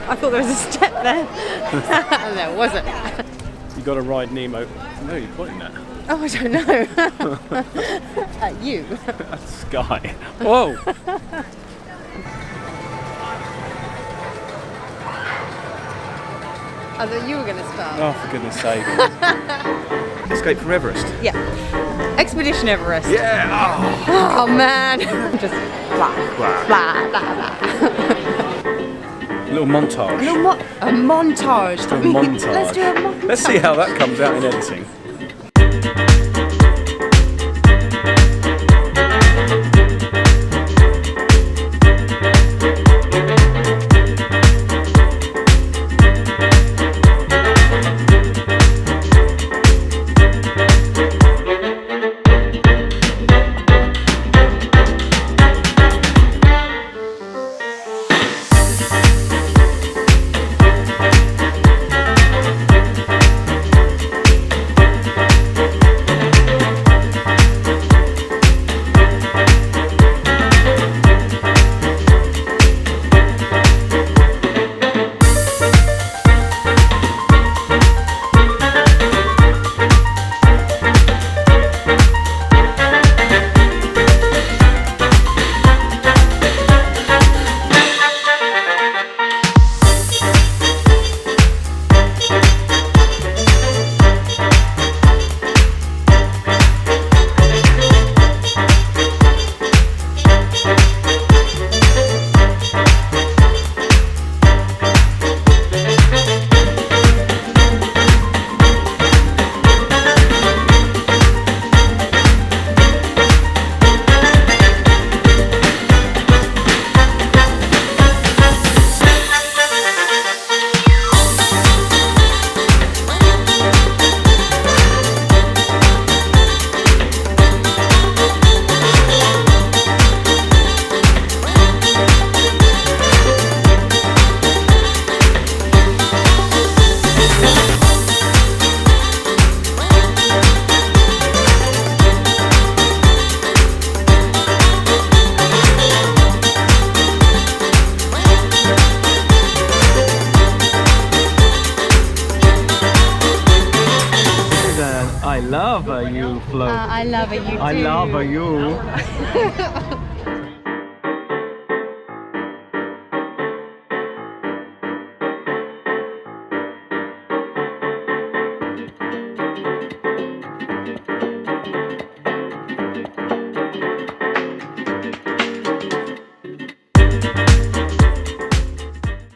I thought there was a step there. There wasn't. You got to ride Nemo. No, you're pointing at. Oh, I don't know. At you. Sky. Whoa! I thought you were going to start. Oh, for goodness sake. Escape from Everest. Yeah. Expedition Everest. Yeah! Oh man. Just blah, blah, blah, blah. Little montage. A montage. A montage. Let's do a montage. Let's see how that comes out in editing. I love you float. I love it, you do. I love you.